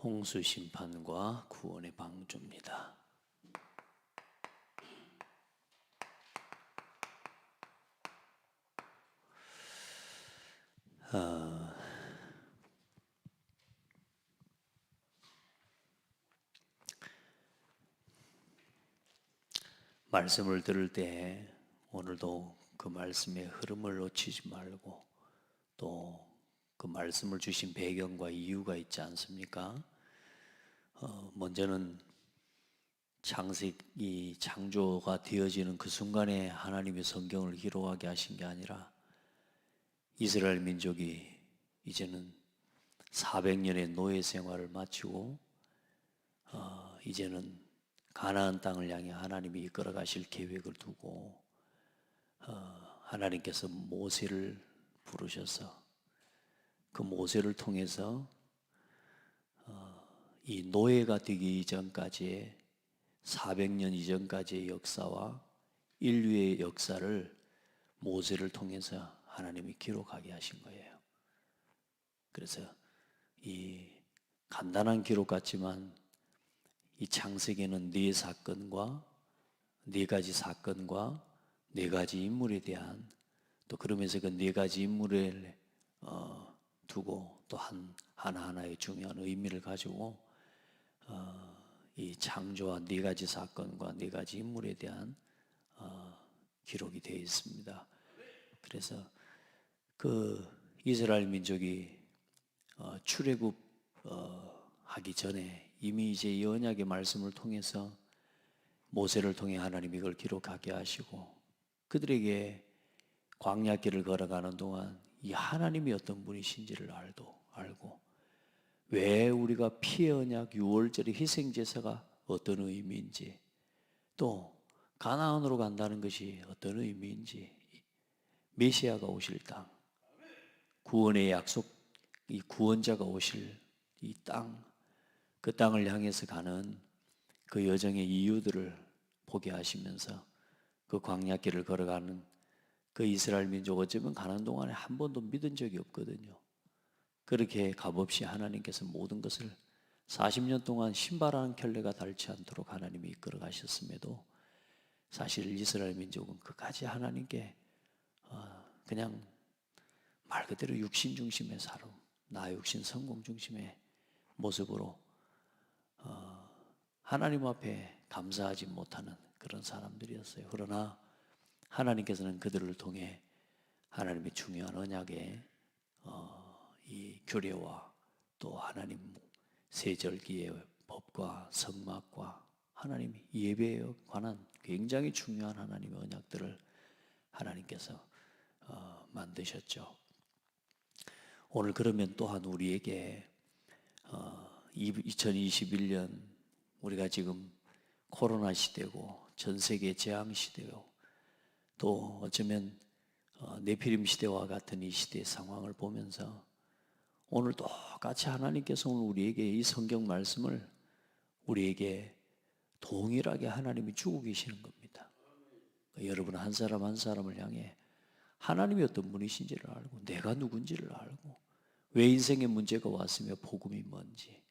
홍수 심판과 구원의 방주입니다. 말씀을 들을 때 오늘도 그 말씀의 흐름을 놓치지 말고 또 그 말씀을 주신 배경과 이유가 있지 않습니까? 먼저는 창세기 창조가 되어지는 그 순간에 하나님이 성경을 기록하게 하신 게 아니라 이스라엘 민족이 이제는 400년의 노예 생활을 마치고 이제는 가나안 땅을 향해 하나님이 이끌어 가실 계획을 두고 하나님께서 모세를 부르셔서 그 모세를 통해서 이 노예가 되기 이전까지의 400년 이전까지의 역사와 인류의 역사를 모세를 통해서 하나님이 기록하게 하신 거예요. 그래서 이 간단한 기록 같지만 이 창세기는 네 사건과 네 가지 사건과 네 가지 인물에 대한 또 그러면서 그 네 가지 인물을 두고 또 하나하나의 중요한 의미를 가지고 이 창조와 네 가지 사건과 네 가지 인물에 대한 기록이 되어 있습니다. 그래서 그 이스라엘 민족이 출애굽 하기 전에 이미 이제 언약의 말씀을 통해서 모세를 통해 하나님이 이걸 기록하게 하시고 그들에게 광야길을 걸어가는 동안 이 하나님이 어떤 분이신지를 알고 왜 우리가 피의 언약 유월절의 희생제사가 어떤 의미인지 또 가나안으로 간다는 것이 어떤 의미인지 메시아가 오실 땅 구원의 약속 이 구원자가 오실 이 땅 그 땅을 향해서 가는 그 여정의 이유들을 보게 하시면서 그 광야길을 걸어가는 그 이스라엘 민족 어쩌면 가는 동안에 한 번도 믿은 적이 없거든요. 그렇게 값없이 하나님께서 모든 것을 40년 동안 신바라는 켤레가 닳지 않도록 하나님이 이끌어 가셨음에도 사실 이스라엘 민족은 끝까지 하나님께 그냥 말 그대로 육신 중심의 삶, 나 육신 성공 중심의 모습으로 하나님 앞에 감사하지 못하는 그런 사람들이었어요. 그러나 하나님께서는 그들을 통해 하나님의 중요한 언약의 이 규례와 또 하나님 세절기의 법과 성막과 하나님 예배에 관한 굉장히 중요한 하나님의 언약들을 하나님께서 만드셨죠. 오늘 그러면 또한 우리에게 2021년 우리가 지금 코로나 시대고 전 세계 재앙 시대고 또 어쩌면 네피림 시대와 같은 이 시대의 상황을 보면서 오늘 똑같이 하나님께서 오늘 우리에게 이 성경 말씀을 우리에게 동일하게 하나님이 주고 계시는 겁니다. 여러분 한 사람 한 사람을 향해 하나님이 어떤 분이신지를 알고 내가 누군지를 알고 왜 인생의 문제가 왔으며 복음이 뭔지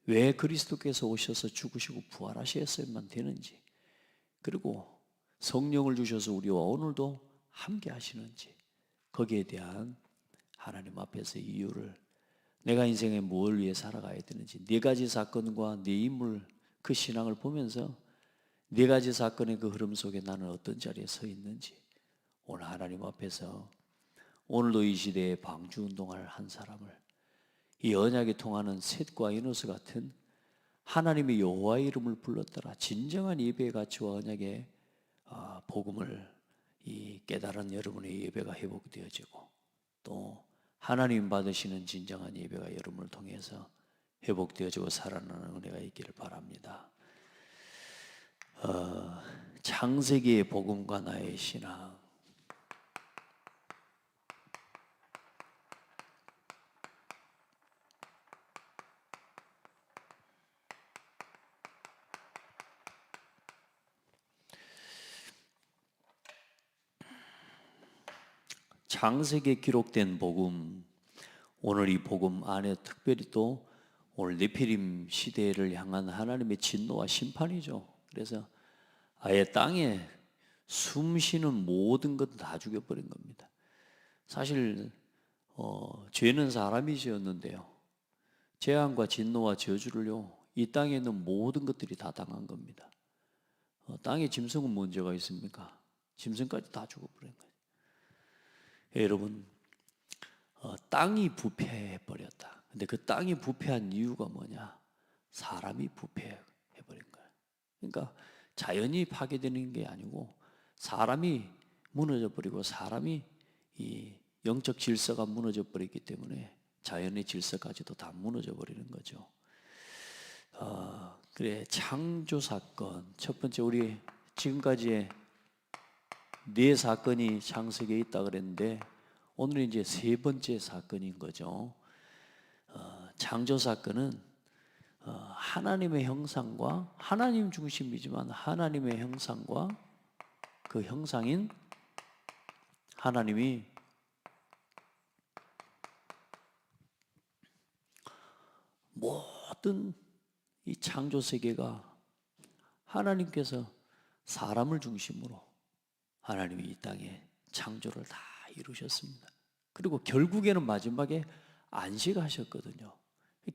왜 그리스도께서 오셔서 죽으시고 부활하셨어야만 되는지 그리고 성령을 주셔서 우리와 오늘도 함께 하시는지 거기에 대한 하나님 앞에서 이유를 내가 인생에 뭘 위해 살아가야 되는지 네 가지 사건과 네 인물 그 신앙을 보면서 네 가지 사건의 그 흐름 속에 나는 어떤 자리에 서 있는지 오늘 하나님 앞에서 오늘도 이 시대에 방주운동할 한 사람을 이 언약에 통하는 셋과 이노스 같은 하나님의 여호와의 이름을 불렀더라 진정한 예배의 가치와 언약의 복음을 이 깨달은 여러분의 예배가 회복되어지고 또 하나님 받으시는 진정한 예배가 여러분을 통해서 회복되어지고 살아나는 은혜가 있기를 바랍니다. 창세기의 복음과 나의 신앙 창세기에 기록된 복음 오늘 이 복음 안에 특별히 또 오늘 네피림 시대를 향한 하나님의 진노와 심판이죠. 그래서 아예 땅에 숨 쉬는 모든 것 다 죽여버린 겁니다. 사실 죄는 사람이 지었는데요, 재앙과 진노와 저주를요 이 땅에 있는 모든 것들이 다 당한 겁니다. 땅에 짐승은 문제가 있습니까? 짐승까지 다 죽어버린 거예요. 여러분, 땅이 부패해 버렸다. 근데 그 땅이 부패한 이유가 뭐냐? 사람이 부패해 버린 거예요. 그러니까 자연이 파괴되는 게 아니고 사람이 무너져 버리고, 사람이 이 영적 질서가 무너져 버렸기 때문에 자연의 질서까지도 다 무너져 버리는 거죠. 그래, 창조 사건 첫 번째, 우리 지금까지의 네 사건이 창세기에 있다 그랬는데 오늘은 이제 세 번째 사건인 거죠. 창조 사건은 하나님의 형상과, 하나님 중심이지만 하나님의 형상과 그 형상인 하나님이 모든 이 창조 세계가 하나님께서 사람을 중심으로 하나님이 이 땅에 창조를 다 이루셨습니다. 그리고 결국에는 마지막에 안식하셨거든요.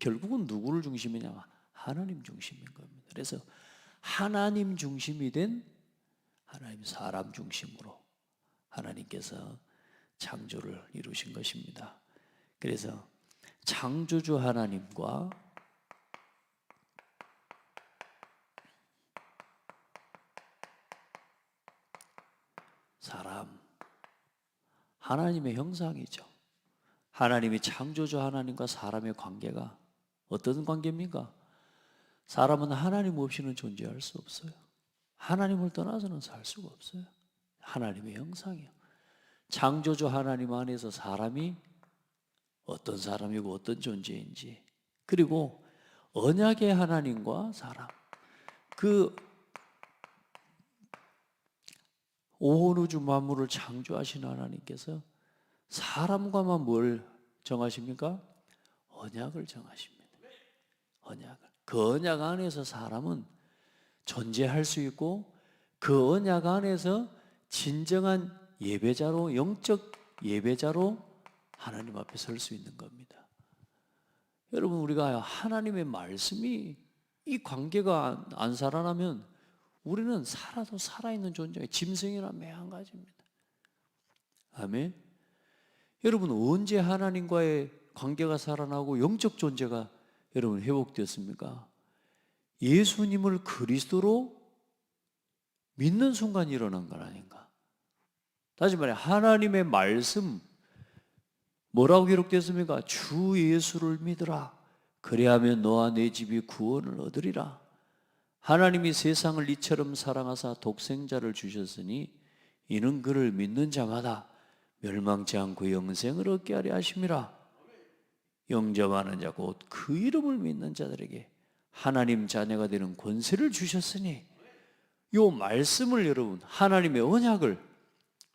결국은 누구를 중심이냐? 하나님 중심인 겁니다. 그래서 하나님 중심이 된 하나님 사람 중심으로 하나님께서 창조를 이루신 것입니다. 그래서 창조주 하나님과 사람, 하나님의 형상이죠. 하나님이 창조주 하나님과 사람의 관계가 어떤 관계입니까? 사람은 하나님 없이는 존재할 수 없어요. 하나님을 떠나서는 살 수가 없어요. 하나님의 형상이요. 창조주 하나님 안에서 사람이 어떤 사람이고 어떤 존재인지, 그리고 언약의 하나님과 사람, 그 온 우주 만물을 창조하신 하나님께서 사람과만 뭘 정하십니까? 언약을 정하십니다. 언약을. 그 언약 안에서 사람은 존재할 수 있고, 그 언약 안에서 진정한 예배자로, 영적 예배자로 하나님 앞에 설 수 있는 겁니다. 여러분, 우리가 하나님의 말씀이 이 관계가 안 살아나면 우리는 살아도 살아있는 존재가 짐승이나 매한가지입니다. 아멘. 여러분, 언제 하나님과의 관계가 살아나고 영적 존재가 여러분 회복되었습니까? 예수님을 그리스도로 믿는 순간 일어난 건 아닌가? 다시 말해, 하나님의 말씀 뭐라고 기록되었습니까? 주 예수를 믿으라. 그래야면 너와 내 집이 구원을 얻으리라. 하나님이 세상을 이처럼 사랑하사 독생자를 주셨으니 이는 그를 믿는 자마다 멸망치 않고 영생을 얻게 하려 하심이라. 영접하는 자 곧 그 이름을 믿는 자들에게 하나님 자녀가 되는 권세를 주셨으니, 이 말씀을, 여러분, 하나님의 언약을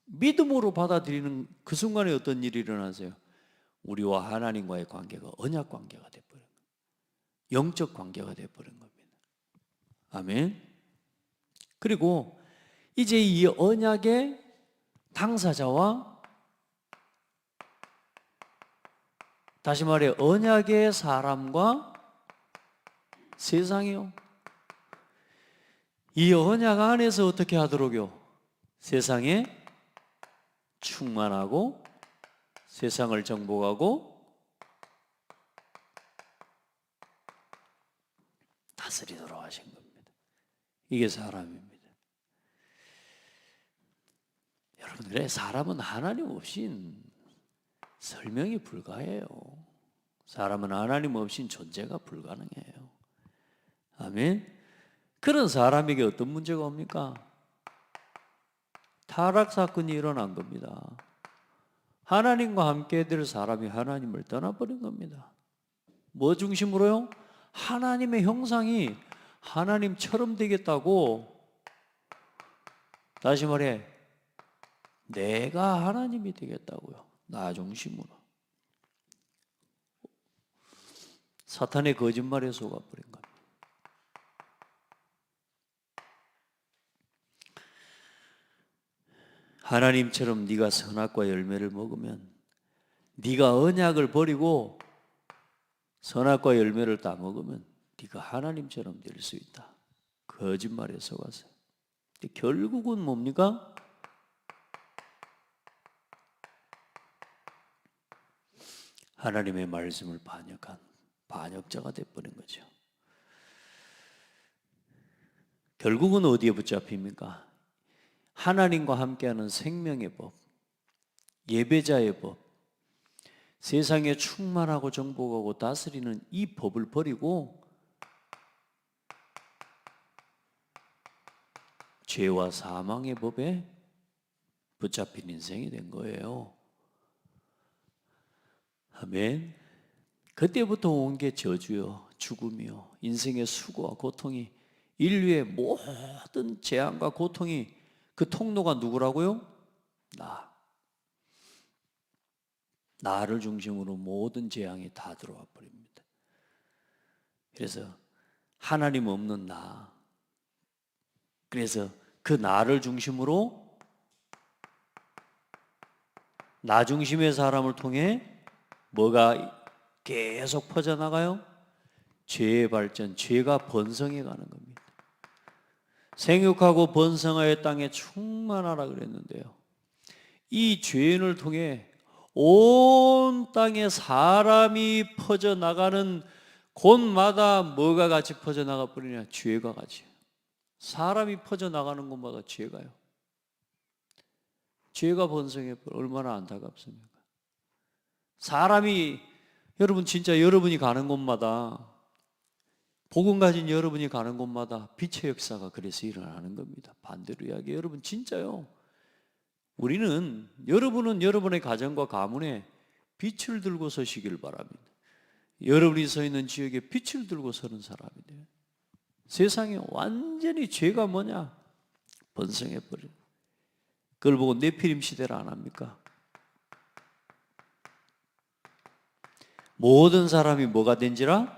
믿음으로 받아들이는 그 순간에 어떤 일이 일어나세요? 우리와 하나님과의 관계가 언약 관계가 되어버린 거예요. 영적 관계가 되어버린 겁니다. 아멘. 그리고 이제 이 언약의 당사자와, 다시 말해 언약의 사람과 세상이요, 이 언약 안에서 어떻게 하도록요? 세상에 충만하고 세상을 정복하고 다스리도록 하신 겁니다. 이게 사람입니다. 여러분, 그래, 사람은 하나님 없인 설명이 불가해요. 사람은 하나님 없인 존재가 불가능해요. 아멘. 그런 사람에게 어떤 문제가 옵니까? 타락 사건이 일어난 겁니다. 하나님과 함께 될 사람이 하나님을 떠나버린 겁니다. 뭐 중심으로요? 하나님의 형상이 하나님처럼 되겠다고, 다시 말해 내가 하나님이 되겠다고요. 나 중심으로. 사탄의 거짓말에 속아버린 겁니다. 하나님처럼 네가 선악과 열매를 먹으면 네가 언약을 버리고 선악과 열매를 다 먹으면 네가 하나님처럼 될 수 있다. 거짓말에 속아서. 결국은 뭡니까? 하나님의 말씀을 반역한 반역자가 되어버린 거죠. 결국은 어디에 붙잡힙니까? 하나님과 함께하는 생명의 법, 예배자의 법, 세상에 충만하고 정복하고 다스리는 이 법을 버리고 죄와 사망의 법에 붙잡힌 인생이 된 거예요. 아멘. 그때부터 온 게 저주요, 죽음이요, 인생의 수고와 고통이, 인류의 모든 재앙과 고통이 그 통로가 누구라고요? 나를 중심으로 모든 재앙이 다 들어와 버립니다. 그래서 하나님 없는 나, 그래서 그 나를 중심으로 나 중심의 사람을 통해 뭐가 계속 퍼져나가요? 죄의 발전, 죄가 번성해 가는 겁니다. 생육하고 번성하여 땅에 충만하라 그랬는데요, 이 죄인을 통해 온 땅에 사람이 퍼져나가는 곳마다 뭐가 같이 퍼져나가 버리냐? 죄가 같이. 사람이 퍼져나가는 곳마다 죄가요. 죄가 번성해 버려. 얼마나 안타깝습니까? 사람이, 여러분 진짜 여러분이 가는 곳마다, 복음 가진 여러분이 가는 곳마다 빛의 역사가 그래서 일어나는 겁니다. 반대로 이야기해요. 여러분 진짜요. 여러분은 여러분의 가정과 가문에 빛을 들고 서시길 바랍니다. 여러분이 서 있는 지역에 빛을 들고 서는 사람이 돼요. 세상에 완전히 죄가 뭐냐? 번성해버려요. 그걸 보고 네피림 시대라 안 합니까? 모든 사람이 뭐가 된지라?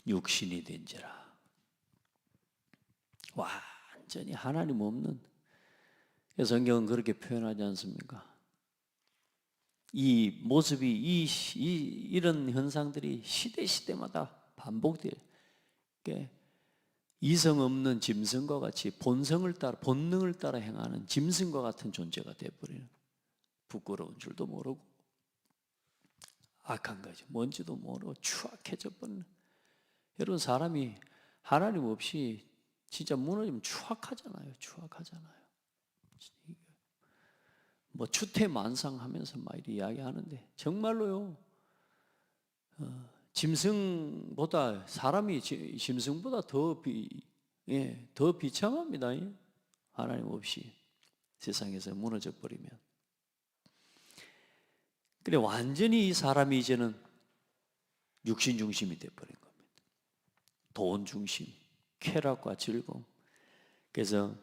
육신이 된지라. 완전히 하나님 없는, 성경은 그렇게 표현하지 않습니까? 이 모습이, 이런 현상들이 시대마다 반복돼요. 이성 없는 짐승과 같이 본능을 따라 행하는 짐승과 같은 존재가 되어버리는, 부끄러운 줄도 모르고 악한 거지 뭔지도 모르고 추악해져 버리는. 여러분 사람이 하나님 없이 진짜 무너지면 추악하잖아요. 뭐 추태만상하면서 막 이렇게 이야기하는데 정말로요, 사람이 짐승보다 더 비참합니다. 하나님 없이 세상에서 무너져 버리면. 그래 완전히 이 사람이 이제는 육신 중심이 되어버린 겁니다. 돈 중심, 쾌락과 즐거움. 그래서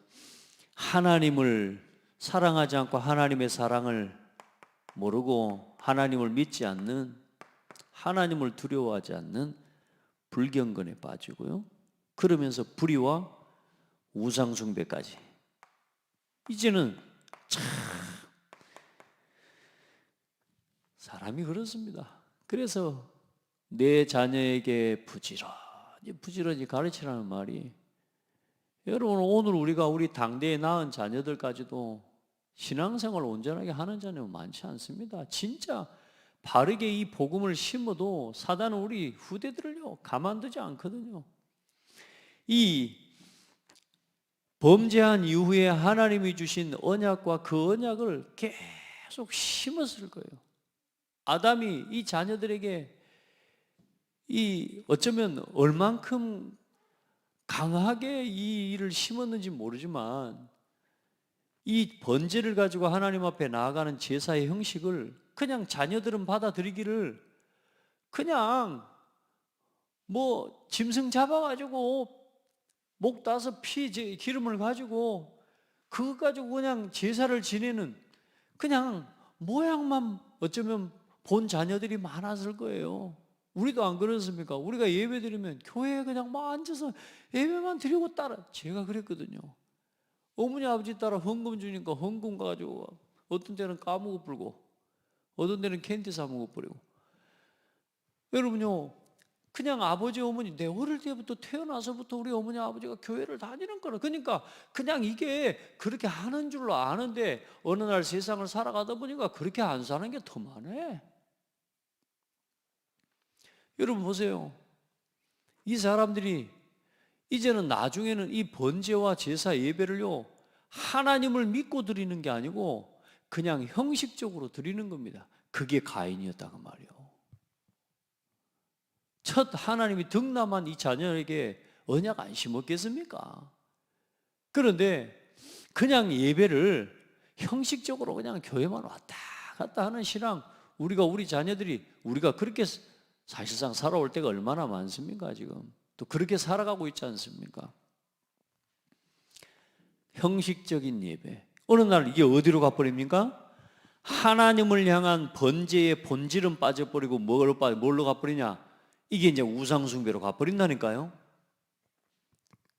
하나님을 사랑하지 않고 하나님의 사랑을 모르고 하나님을 믿지 않는, 하나님을 두려워하지 않는 불경건에 빠지고요, 그러면서 불의와 우상숭배까지. 이제는 참 사람이 그렇습니다. 그래서 내 자녀에게 부지런히 가르치라는 말이, 여러분 오늘 우리가 우리 당대에 낳은 자녀들까지도 신앙생활을 온전하게 하는 자녀는 많지 않습니다. 진짜 바르게 이 복음을 심어도 사단은 우리 후대들을요 가만두지 않거든요. 이 범죄한 이후에 하나님이 주신 언약과 그 언약을 계속 심었을 거예요. 아담이 이 자녀들에게 어쩌면 얼만큼 강하게 이 일을 심었는지 모르지만, 이 번제를 가지고 하나님 앞에 나아가는 제사의 형식을 그냥 자녀들은 받아들이기를, 그냥 뭐 짐승 잡아가지고 목 따서 기름을 가지고 그것 가지고 그냥 제사를 지내는, 그냥 모양만 어쩌면 본 자녀들이 많았을 거예요. 우리도 안 그렇습니까? 우리가 예배 드리면 교회에 그냥 막 앉아서 예배만 드리고 따라, 제가 그랬거든요. 어머니 아버지 따라 헌금 주니까 헌금 가지고 어떤 때는 까먹어 불고 어떤 때는 캔디 사 먹어 버리고. 여러분요, 그냥 아버지 어머니, 내 어릴 때부터 태어나서부터 우리 어머니 아버지가 교회를 다니는 거라. 그러니까 그냥 이게 그렇게 하는 줄로 아는데 어느 날 세상을 살아가다 보니까 그렇게 안 사는 게 더 많아. 여러분 보세요. 이 사람들이 이제는 나중에는 이 번제와 제사 예배를요, 하나님을 믿고 드리는 게 아니고 그냥 형식적으로 드리는 겁니다. 그게 가인이었다고 말이에요. 첫 하나님이 득남한 이 자녀에게 언약 안 심었겠습니까? 그런데 그냥 예배를 형식적으로 그냥 교회만 왔다 갔다 하는 신앙, 우리 자녀들이 우리가 그렇게 사실상 살아올 때가 얼마나 많습니까? 지금 또 그렇게 살아가고 있지 않습니까? 형식적인 예배. 어느 날 이게 어디로 가버립니까? 하나님을 향한 번제의 본질은 빠져버리고 뭘로 가버리냐? 이게 이제 우상숭배로 가버린다니까요.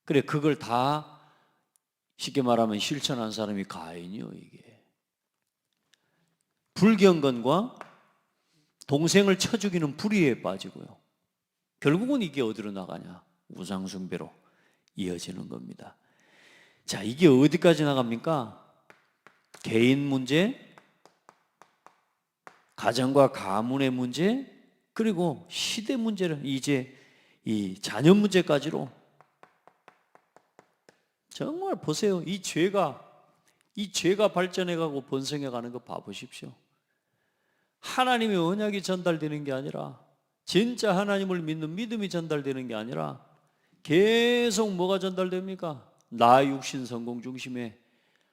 그래, 그걸 다 쉽게 말하면 실천한 사람이 가인이요. 이게 불경건과 동생을 쳐 죽이는 불의에 빠지고요. 결국은 이게 어디로 나가냐? 우상숭배로 이어지는 겁니다. 자, 이게 어디까지 나갑니까? 개인 문제, 가정과 가문의 문제, 그리고 시대 문제를 이제 이 자녀 문제까지로. 정말 보세요. 이 죄가 발전해가고 번성해가는 거 봐보십시오. 하나님의 언약이 전달되는 게 아니라, 진짜 하나님을 믿는 믿음이 전달되는 게 아니라 계속 뭐가 전달됩니까? 나 육신 성공 중심에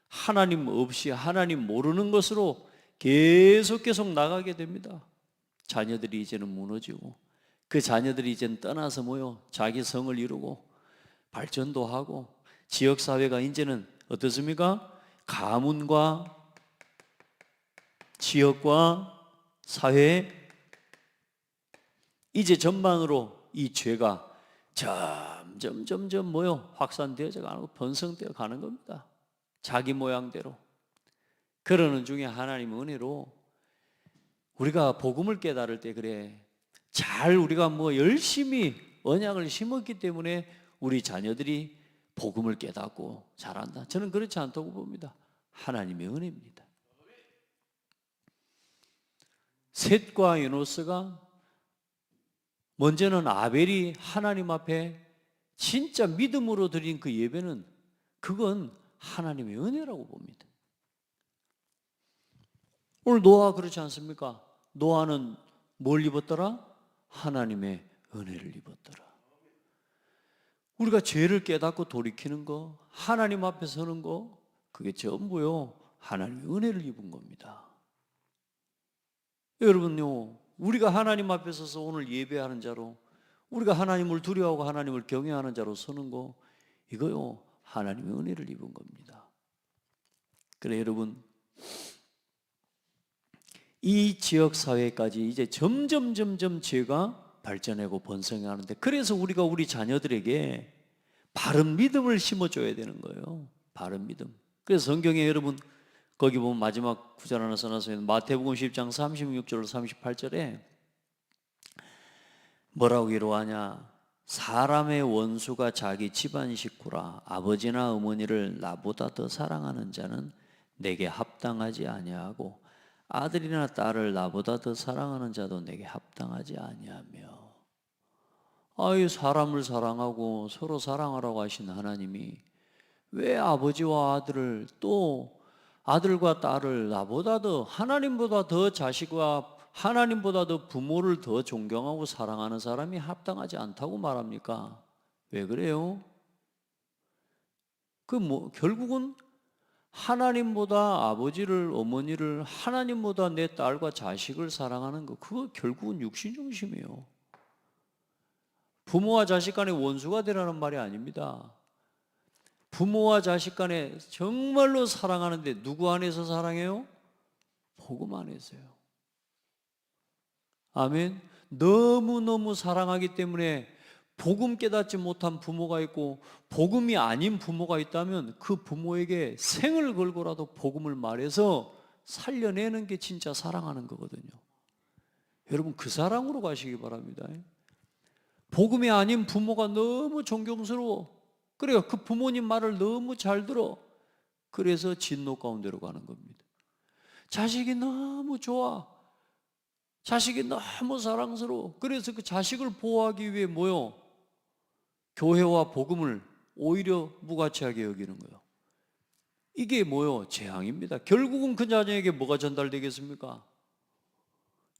하나님 없이, 하나님 모르는 것으로 계속 나가게 됩니다. 자녀들이 이제는 무너지고, 그 자녀들이 이제는 떠나서 자기 성을 이루고 발전도 하고, 지역사회가 이제는 어떻습니까? 가문과 지역과 사회, 이제 전반으로 이 죄가 점점 확산되어져 가고 번성되어 가는 겁니다. 자기 모양대로. 그러는 중에 하나님의 은혜로 우리가 복음을 깨달을 때, 그래, 잘 우리가 열심히 언약을 심었기 때문에 우리 자녀들이 복음을 깨닫고 자란다. 저는 그렇지 않다고 봅니다. 하나님의 은혜입니다. 셋과 에노스가, 먼저는 아벨이 하나님 앞에 진짜 믿음으로 드린 그 예배는, 그건 하나님의 은혜라고 봅니다. 오늘 노아 그렇지 않습니까? 노아는 뭘 입었더라? 하나님의 은혜를 입었더라. 우리가 죄를 깨닫고 돌이키는 거, 하나님 앞에 서는 거, 그게 전부요 하나님의 은혜를 입은 겁니다. 여러분요, 우리가 하나님 앞에 서서 오늘 예배하는 자로, 우리가 하나님을 두려워하고 하나님을 경외하는 자로 서는 거, 이거요 하나님의 은혜를 입은 겁니다. 그래, 여러분, 이 지역사회까지 이제 점점 죄가 발전하고 번성하는데, 그래서 우리가 우리 자녀들에게 바른 믿음을 심어줘야 되는 거예요. 바른 믿음. 그래서 성경에 여러분 거기 보면 마지막 구절 하나 써놨어요. 마태복음 10장 36절 38절에 뭐라고 기록하냐? 사람의 원수가 자기 집안 식구라. 아버지나 어머니를 나보다 더 사랑하는 자는 내게 합당하지 아니하고, 아들이나 딸을 나보다 더 사랑하는 자도 내게 합당하지 아니하며. 아이, 사람을 사랑하고 서로 사랑하라고 하신 하나님이 왜 아버지와 아들을, 또 아들과 딸을 나보다 더, 하나님보다 더 자식과 하나님보다 더 부모를 더 존경하고 사랑하는 사람이 합당하지 않다고 말합니까? 왜 그래요? 결국은 하나님보다 아버지를, 어머니를, 하나님보다 내 딸과 자식을 사랑하는 거, 그거 결국은 육신 중심이에요. 부모와 자식 간의 원수가 되라는 말이 아닙니다. 부모와 자식 간에 정말로 사랑하는데 누구 안에서 사랑해요? 복음 안에서요. 아멘. 너무너무 사랑하기 때문에 복음 깨닫지 못한 부모가 있고 복음이 아닌 부모가 있다면 그 부모에게 생을 걸고라도 복음을 말해서 살려내는 게 진짜 사랑하는 거거든요. 여러분, 그 사랑으로 가시기 바랍니다. 복음이 아닌 부모가 너무 존경스러워. 그래요. 그 부모님 말을 너무 잘 들어. 그래서 진노 가운데로 가는 겁니다. 자식이 너무 좋아. 자식이 너무 사랑스러워. 그래서 그 자식을 보호하기 위해 뭐요? 교회와 복음을 오히려 무가치하게 여기는 거예요. 이게 뭐요? 재앙입니다. 결국은 그 자녀에게 뭐가 전달되겠습니까?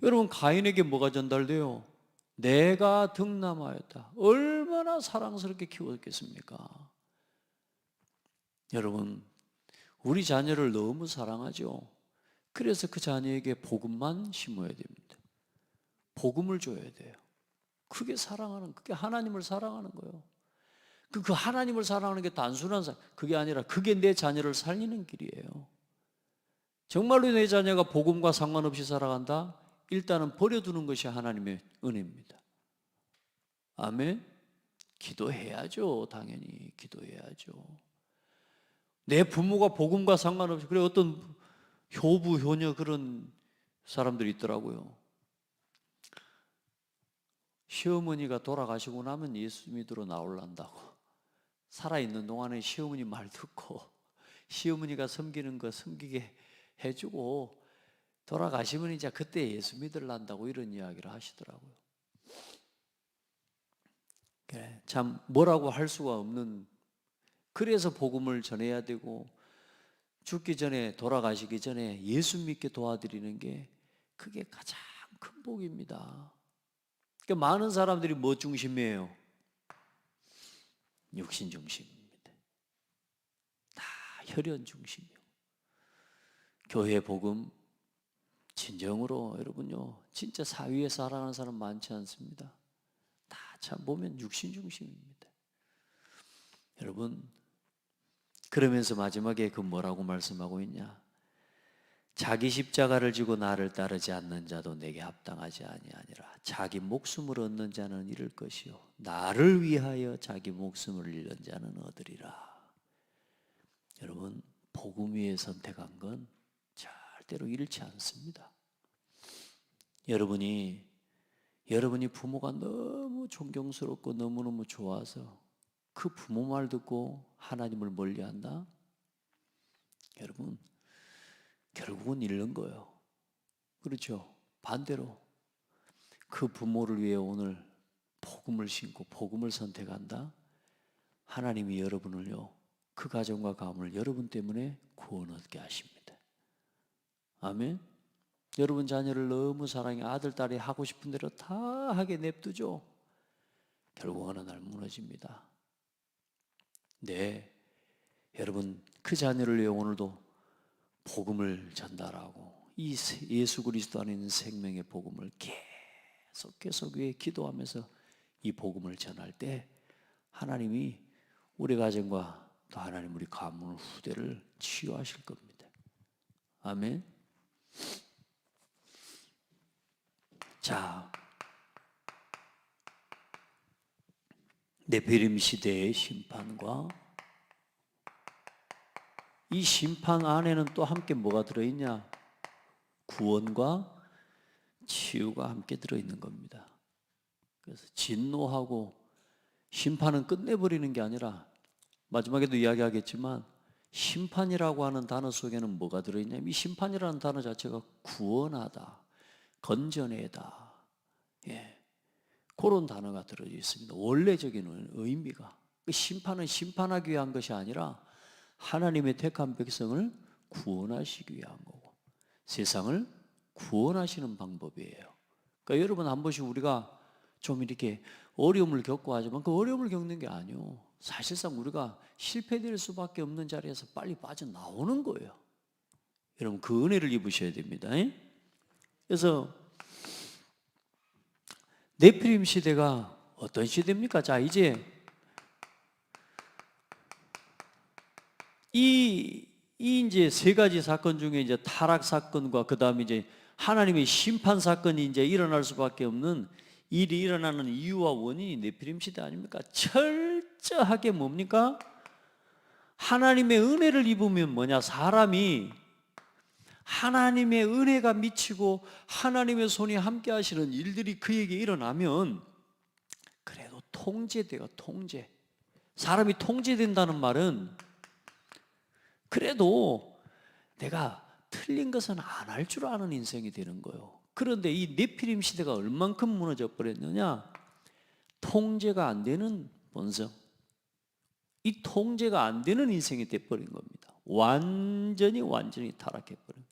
여러분, 가인에게 뭐가 전달돼요? 내가 득남하였다. 얼마나 사랑스럽게 키웠겠습니까? 여러분, 우리 자녀를 너무 사랑하죠. 그래서 그 자녀에게 복음만 심어야 됩니다. 복음을 줘야 돼요. 그게 하나님을 사랑하는 거예요. 그 하나님을 사랑하는 게 단순한 사랑, 그게 아니라 그게 내 자녀를 살리는 길이에요. 정말로 내 자녀가 복음과 상관없이 살아간다? 일단은 버려두는 것이 하나님의 은혜입니다. 아멘? 기도해야죠. 당연히 기도해야죠. 내 부모가 복음과 상관없이, 그래 어떤 효부, 효녀 그런 사람들이 있더라고요. 시어머니가 돌아가시고 나면 예수 믿으러 나올란다고. 살아있는 동안에 시어머니 말 듣고 시어머니가 섬기는 거 섬기게 해주고 돌아가시면 이제 그때 예수 믿으란다고 이런 이야기를 하시더라고요. 그래, 참 뭐라고 할 수가 없는, 그래서 복음을 전해야 되고 죽기 전에, 돌아가시기 전에 예수 믿게 도와드리는 게 그게 가장 큰 복입니다. 그러니까 많은 사람들이 뭐 중심이에요? 육신 중심입니다. 다 혈연 중심이요. 교회 복음 진정으로 여러분요, 진짜 사위에 살아가는 사람 많지 않습니다. 다 참 보면 육신 중심입니다. 여러분, 그러면서 마지막에 그 뭐라고 말씀하고 있냐? 자기 십자가를 지고 나를 따르지 않는 자도 내게 합당하지 아니하니라. 자기 목숨을 얻는 자는 잃을 것이요 나를 위하여 자기 목숨을 잃는 자는 얻으리라. 여러분, 복음 위에 선택한 건 절대로 잃지 않습니다. 여러분이 부모가 너무 존경스럽고 너무너무 좋아서 그 부모 말 듣고 하나님을 멀리한다? 여러분, 결국은 잃는 거예요. 그렇죠? 반대로 그 부모를 위해 오늘 복음을 신고 복음을 선택한다? 하나님이 여러분을요, 그 가정과 가문을 여러분 때문에 구원 얻게 하십니다. 아멘? 여러분 자녀를 너무 사랑해 아들, 딸이 하고 싶은 대로 다 하게 냅두죠? 결국 어느 날 무너집니다. 네, 여러분 그 자녀를 위해 오늘도 복음을 전달하고 이 예수 그리스도 안에 있는 생명의 복음을 계속 위해 기도하면서 이 복음을 전할 때 하나님이 우리 가정과 또 하나님 우리 가문 후대를 치유하실 겁니다. 아멘. 자, 네피림 시대의 심판과 이 심판 안에는 또 함께 뭐가 들어있냐? 구원과 치유가 함께 들어있는 겁니다. 그래서 진노하고 심판은 끝내버리는 게 아니라, 마지막에도 이야기하겠지만 심판이라고 하는 단어 속에는 뭐가 들어있냐면, 이 심판이라는 단어 자체가 구원하다, 건져내다, 그런 단어가 들어져 있습니다. 원래적인 의미가. 심판은 심판하기 위한 것이 아니라 하나님의 택한 백성을 구원하시기 위한 거고, 세상을 구원하시는 방법이에요. 그러니까 여러분, 한 번씩 우리가 좀 이렇게 어려움을 겪고 하지만 그 어려움을 겪는 게 아니요, 사실상 우리가 실패될 수밖에 없는 자리에서 빨리 빠져나오는 거예요. 여러분, 그 은혜를 입으셔야 됩니다. 그래서 네피림 시대가 어떤 시대입니까? 자, 이제 이제 세 가지 사건 중에 이제 타락 사건과 그 다음에 이제 하나님의 심판 사건이 이제 일어날 수밖에 없는 일이 일어나는 이유와 원인이 네피림 시대 아닙니까? 철저하게 뭡니까? 하나님의 은혜를 입으면 뭐냐? 사람이 하나님의 은혜가 미치고 하나님의 손이 함께 하시는 일들이 그에게 일어나면 그래도 통제돼요. 통제. 사람이 통제된다는 말은 그래도 내가 틀린 것은 안 할 줄 아는 인생이 되는 거예요. 그런데 이 네피림 시대가 얼만큼 무너져 버렸느냐? 통제가 안 되는 본성, 이 통제가 안 되는 인생이 돼버린 겁니다. 완전히 타락해버린.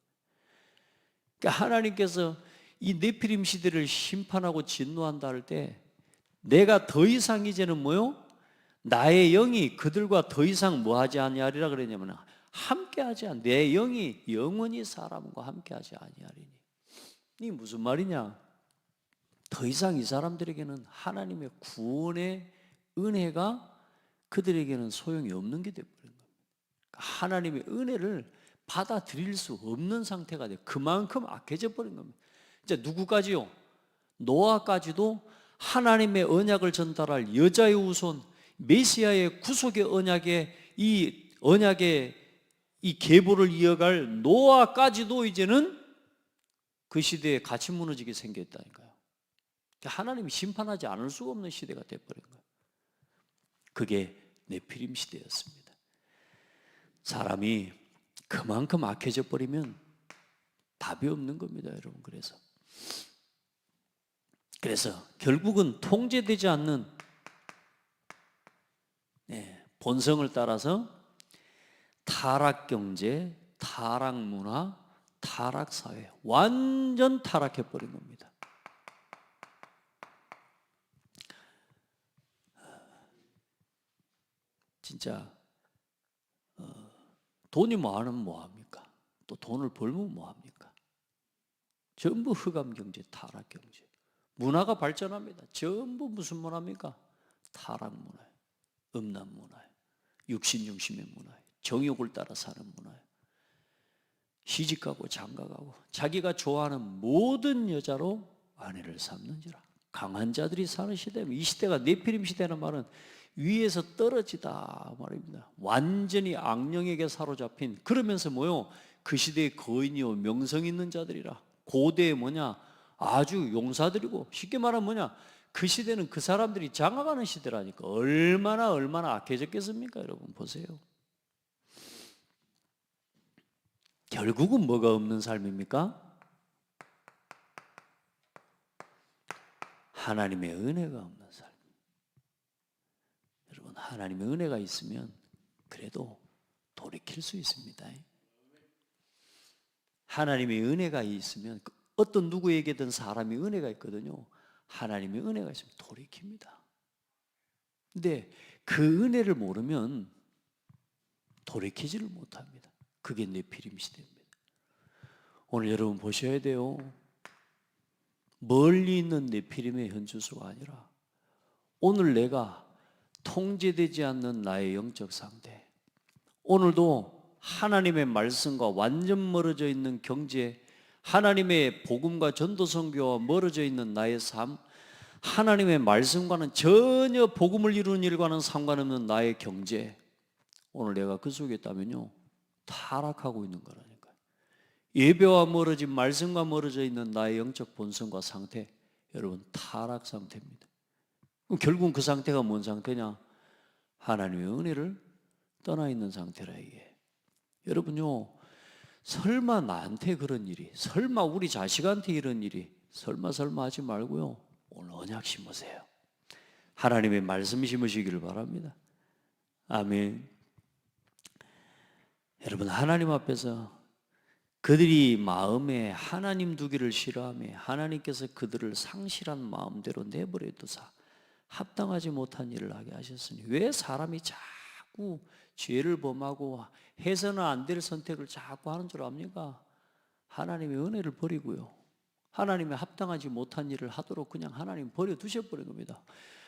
그러니까 하나님께서 이 네피림 시대를 심판하고 진노한다 할 때 내가 더 이상 이제는 뭐요? 나의 영이 그들과 더 이상 뭐하지 아니하리라 그랬냐면 함께하지 않. 내 영이 영원히 사람과 함께하지 아니하리니. 이게 무슨 말이냐? 더 이상 이 사람들에게는 하나님의 구원의 은혜가 그들에게는 소용이 없는 게 되어버린 겁니다. 하나님의 은혜를 받아들일 수 없는 상태가 돼요. 그만큼 악해져 버린 겁니다. 이제 누구까지요? 노아까지도 하나님의 언약을 전달할 여자의 후손, 메시아의 구속의 언약의 이 계보를 이어갈 노아까지도 이제는 그 시대에 같이 무너지게 생겼다니까요. 하나님이 심판하지 않을 수가 없는 시대가 되어버린 거예요. 그게 네피림 시대였습니다. 사람이 그만큼 악해져 버리면 답이 없는 겁니다, 여러분. 그래서 결국은 통제되지 않는 본성을 따라서 타락 경제, 타락 문화, 타락 사회, 완전 타락해 버린 겁니다. 진짜 돈이 많으면 뭐합니까? 또 돈을 벌면 뭐합니까? 전부 흑암 경제, 타락 경제. 문화가 발전합니다. 전부 무슨 문화입니까? 타락 문화예요. 음란 문화예요. 육신 중심의 문화예요. 정욕을 따라 사는 문화예요. 시집가고 장가가고 자기가 좋아하는 모든 여자로 아내를 삼는지라. 강한 자들이 사는 시대면 이 시대가 네피림 시대라는 말은 위에서 떨어지다 말입니다. 완전히 악령에게 사로잡힌, 그러면서 뭐요? 그 시대의 거인이요 명성 있는 자들이라. 고대에 뭐냐? 아주 용사들이고, 쉽게 말하면 뭐냐? 그 시대는 그 사람들이 장악하는 시대라니까. 얼마나 악해졌겠습니까? 여러분 보세요. 결국은 뭐가 없는 삶입니까? 하나님의 은혜가 없는 삶. 여러분, 하나님의 은혜가 있으면 그래도 돌이킬 수 있습니다. 하나님의 은혜가 있으면 어떤 누구에게든 사람이 은혜가 있거든요. 하나님의 은혜가 있으면 돌이킵니다. 근데 그 은혜를 모르면 돌이키지를 못합니다. 그게 네피림 시대입니다. 오늘 여러분 보셔야 돼요. 멀리 있는 네피림의 현주소가 아니라 오늘 내가 통제되지 않는 나의 영적 상태, 오늘도 하나님의 말씀과 완전 멀어져 있는 경제, 하나님의 복음과 전도 선교와 멀어져 있는 나의 삶, 하나님의 말씀과는 전혀 복음을 이루는 일과는 상관없는 나의 경제, 오늘 내가 그 속에 있다면요 타락하고 있는 거라니까요. 예배와 멀어진 말씀과 멀어져 있는 나의 영적 본성과 상태, 여러분 타락 상태입니다. 그럼 결국은 그 상태가 뭔 상태냐? 하나님의 은혜를 떠나 있는 상태라. 이게 여러분요, 설마 나한테 그런 일이, 설마 우리 자식한테 이런 일이, 설마 하지 말고요, 오늘 언약 심으세요. 하나님의 말씀 심으시기를 바랍니다. 아멘. 여러분, 하나님 앞에서 그들이 마음에 하나님 두기를 싫어하며 하나님께서 그들을 상실한 마음대로 내버려 두사 합당하지 못한 일을 하게 하셨으니, 왜 사람이 자꾸 죄를 범하고 해서는 안 될 선택을 자꾸 하는 줄 압니까? 하나님의 은혜를 버리고요, 하나님의 합당하지 못한 일을 하도록 그냥 하나님 버려두셔버린 겁니다.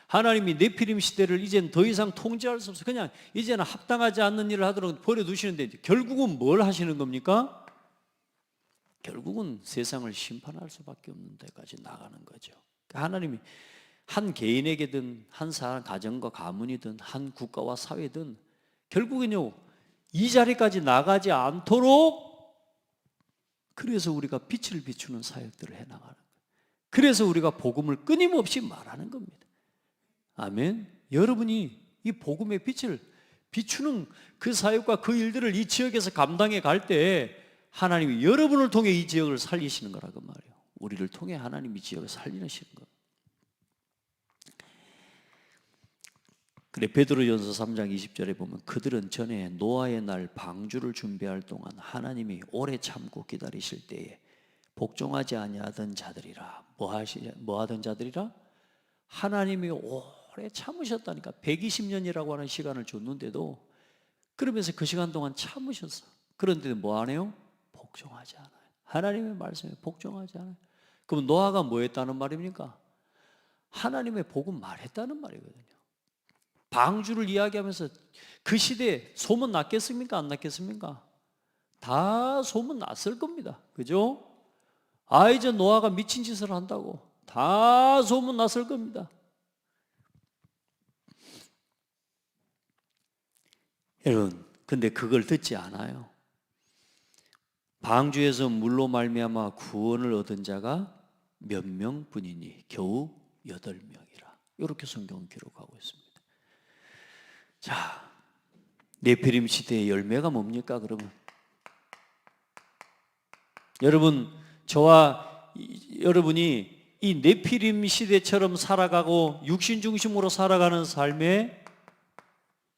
하나님이 네피림 시대를 이젠 더 이상 통제할 수 없어, 그냥 이제는 합당하지 않는 일을 하도록 버려두시는데 결국은 뭘 하시는 겁니까? 결국은 세상을 심판할 수밖에 없는 데까지 나가는 거죠. 하나님이 한 개인에게든 한 사람 가정과 가문이든 한 국가와 사회든 결국은요 이 자리까지 나가지 않도록 그래서 우리가 빛을 비추는 사역들을 해나가는 거예요. 그래서 우리가 복음을 끊임없이 말하는 겁니다. 아멘. 여러분이 이 복음의 빛을 비추는 그 사역과 그 일들을 이 지역에서 감당해 갈 때 하나님이 여러분을 통해 이 지역을 살리시는 거라고 말이에요. 우리를 통해 하나님이 지역을 살리시는 거예요. 그래 베드로전서 3장 20절에 보면 그들은 전에 노아의 날 방주를 준비할 동안 하나님이 오래 참고 기다리실 때에 복종하지 아니하던 자들이라. 뭐 하던 자들이라? 하나님이 오래 참으셨다니까. 120년이라고 하는 시간을 줬는데도 그러면서 그 시간 동안 참으셨어. 그런데 뭐 하네요? 복종하지 않아요. 하나님의 말씀에 복종하지 않아요. 그럼 노아가 뭐 했다는 말입니까? 하나님의 복음 말했다는 말이거든요. 방주를 이야기하면서 그 시대에 소문 났겠습니까? 안 났겠습니까? 다 소문 났을 겁니다. 그죠? 이제 노아가 미친 짓을 한다고 다 소문 났을 겁니다. 여러분, 근데 그걸 듣지 않아요. 방주에서 물로 말미암아 구원을 얻은 자가 몇 명뿐이니 겨우 8명이라. 이렇게 성경은 기록하고 있습니다. 자, 네피림 시대의 열매가 뭡니까? 그러면 여러분, 저와 여러분이 이 네피림 시대처럼 살아가고 육신 중심으로 살아가는 삶의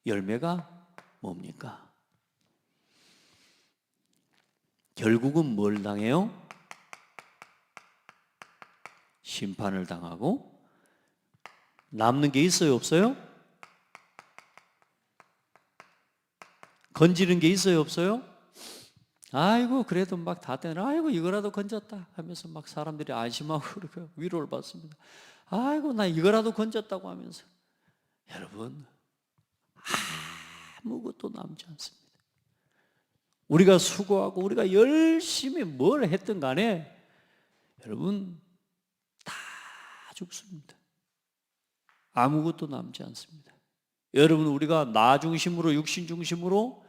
열매가 뭡니까? 결국은 뭘 당해요? 심판을 당하고 남는 게 있어요? 없어요? 건지는 게 있어요? 없어요? 아이고 그래도 막 다 되나? 아이고 이거라도 건졌다 하면서 막 사람들이 안심하고 그렇게 위로를 받습니다. 아이고 나 이거라도 건졌다고 하면서 여러분 아무것도 남지 않습니다. 우리가 수고하고 우리가 열심히 뭘 했든 간에 여러분 다 죽습니다. 아무것도 남지 않습니다. 여러분 우리가 나 중심으로 육신 중심으로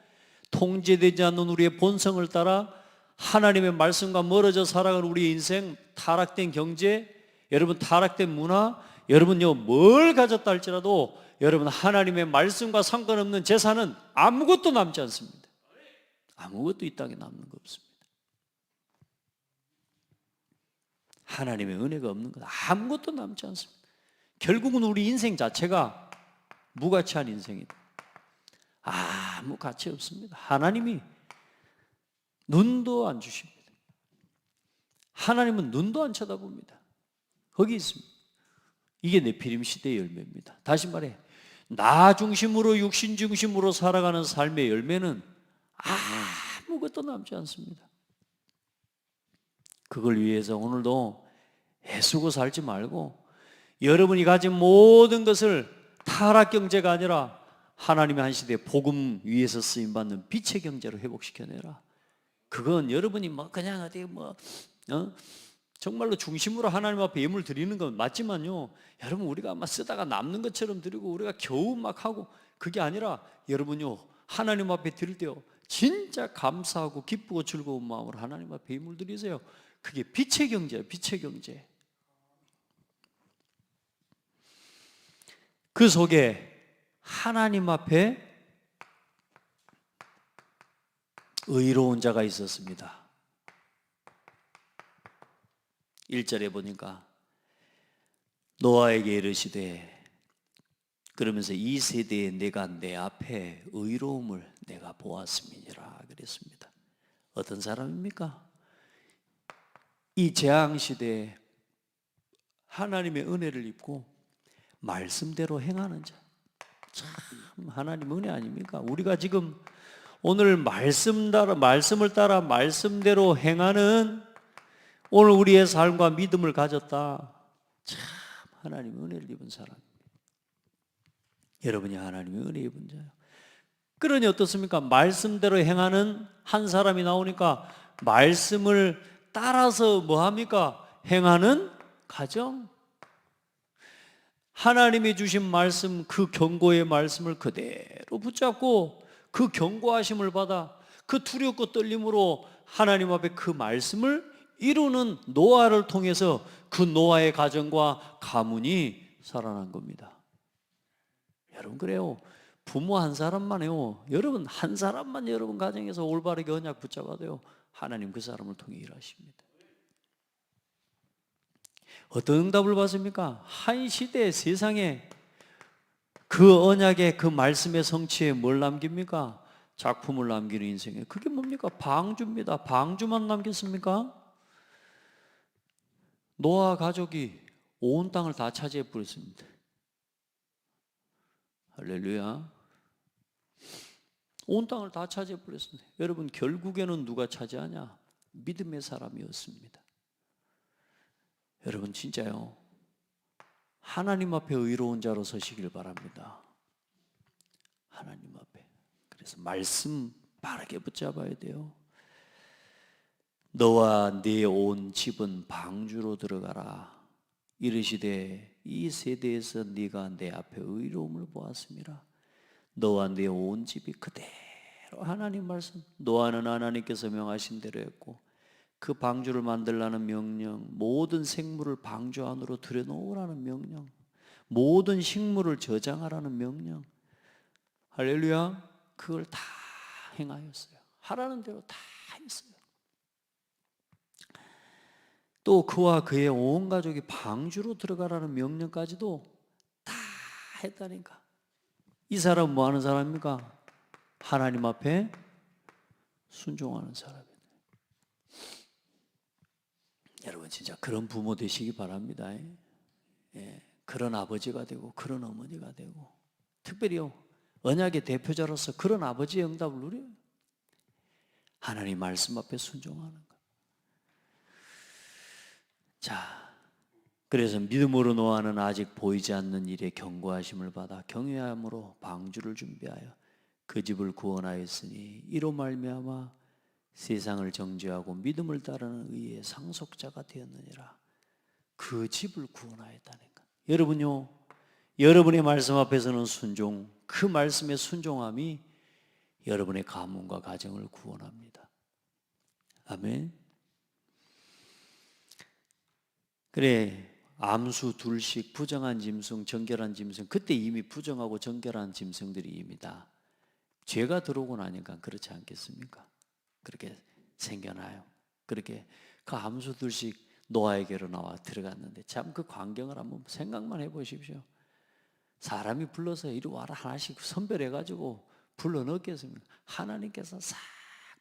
통제되지 않는 우리의 본성을 따라 하나님의 말씀과 멀어져 살아가는 우리의 인생, 타락된 경제, 여러분 타락된 문화, 여러분요 뭘 가졌다 할지라도 여러분 하나님의 말씀과 상관없는 재산은 아무것도 남지 않습니다. 아무것도 이 땅에 남는 거 없습니다. 하나님의 은혜가 없는 것 아무것도 남지 않습니다. 결국은 우리 인생 자체가 무가치한 인생이다. 아무 가치 없습니다. 하나님이 눈도 안 주십니다. 하나님은 눈도 안 쳐다봅니다. 거기 있습니다. 이게 네피림 시대의 열매입니다. 다시 말해 나 중심으로 육신 중심으로 살아가는 삶의 열매는 아무것도 남지 않습니다. 그걸 위해서 오늘도 애쓰고 살지 말고 여러분이 가진 모든 것을 타락 경제가 아니라 하나님의 한 시대에 복음 위에서 쓰임받는 빛의 경제로 회복시켜내라. 그건 여러분이 뭐 그냥 어디 정말로 중심으로 하나님 앞에 예물 드리는 건 맞지만요, 여러분 우리가 아마 쓰다가 남는 것처럼 드리고 우리가 겨우 막 하고 그게 아니라 여러분요 하나님 앞에 드릴 때요 진짜 감사하고 기쁘고 즐거운 마음으로 하나님 앞에 예물 드리세요. 그게 빛의 경제예요. 빛의 경제. 그 속에 하나님 앞에 의로운 자가 있었습니다. 1절에 보니까 노아에게 이르시되 그러면서 이 세대에 내가 내 앞에 의로움을 내가 보았음이니라 그랬습니다. 어떤 사람입니까? 이 재앙시대에 하나님의 은혜를 입고 말씀대로 행하는 자. 참 하나님 은혜 아닙니까? 우리가 지금 오늘 말씀을 따라 말씀대로 행하는 오늘 우리의 삶과 믿음을 가졌다. 참 하나님 은혜를 입은 사람입니다. 여러분이 하나님의 은혜 입은 자예요. 그러니 어떻습니까? 말씀대로 행하는 한 사람이 나오니까 말씀을 따라서 뭐합니까? 행하는 가정. 하나님이 주신 말씀, 그 경고의 말씀을 그대로 붙잡고 그 경고하심을 받아 그 두렵고 떨림으로 하나님 앞에 그 말씀을 이루는 노아를 통해서 그 노아의 가정과 가문이 살아난 겁니다. 여러분, 그래요. 부모 한 사람만요, 여러분 한 사람만 여러분 가정에서 올바르게 언약 붙잡아도요, 하나님 그 사람을 통해 일하십니다. 어떤 응답을 받습니까? 한 시대 세상에 그 언약의 그 말씀의 성취에 뭘 남깁니까? 작품을 남기는 인생에. 그게 뭡니까? 방주입니다. 방주만 남겼습니까? 노아 가족이 온 땅을 다 차지해 버렸습니다. 할렐루야. 온 땅을 다 차지해 버렸습니다. 여러분, 결국에는 누가 차지하냐? 믿음의 사람이었습니다. 여러분, 진짜요, 하나님 앞에 의로운 자로 서시길 바랍니다. 하나님 앞에. 그래서 말씀 바르게 붙잡아야 돼요. 너와 네 온 집은 방주로 들어가라. 이르시되 이 세대에서 네가 내 앞에 의로움을 보았음이라. 너와 네 온 집이 그대로 하나님 말씀. 노아는 하나님께서 명하신 대로 했고, 그 방주를 만들라는 명령, 모든 생물을 방주 안으로 들여놓으라는 명령, 모든 식물을 저장하라는 명령, 할렐루야, 그걸 다 행하였어요. 하라는 대로 다 했어요. 또 그와 그의 온 가족이 방주로 들어가라는 명령까지도 다 했다니까. 이 사람은 뭐 하는 사람입니까? 하나님 앞에 순종하는 사람입니다. 여러분, 진짜 그런 부모 되시기 바랍니다. 예, 그런 아버지가 되고 그런 어머니가 되고, 특별히요, 언약의 대표자로서 그런 아버지의 응답을 누려요. 하나님 말씀 앞에 순종하는 것. 자, 그래서 믿음으로 노아는 아직 보이지 않는 일에 경고하심을 받아 경외함으로 방주를 준비하여 그 집을 구원하였으니 이로 말미암아 세상을 정죄하고 믿음을 따르는 의의 상속자가 되었느니라. 그 집을 구원하였다니까. 여러분요, 여러분의 말씀 앞에서는 순종, 그 말씀의 순종함이 여러분의 가문과 가정을 구원합니다. 아멘. 그래, 암수 둘씩 부정한 짐승, 정결한 짐승, 그때 이미 부정하고 정결한 짐승들이 이미 다 죄가 들어오고 나니까 그렇지 않겠습니까? 그렇게 생겨나요. 그렇게 그 암수 둘씩 노아에게로 나와 들어갔는데, 참 그 광경을 한번 생각만 해보십시오. 사람이 불러서 이리 와라 하나씩 선별해가지고 불러 넣겠습니까? 하나님께서 싹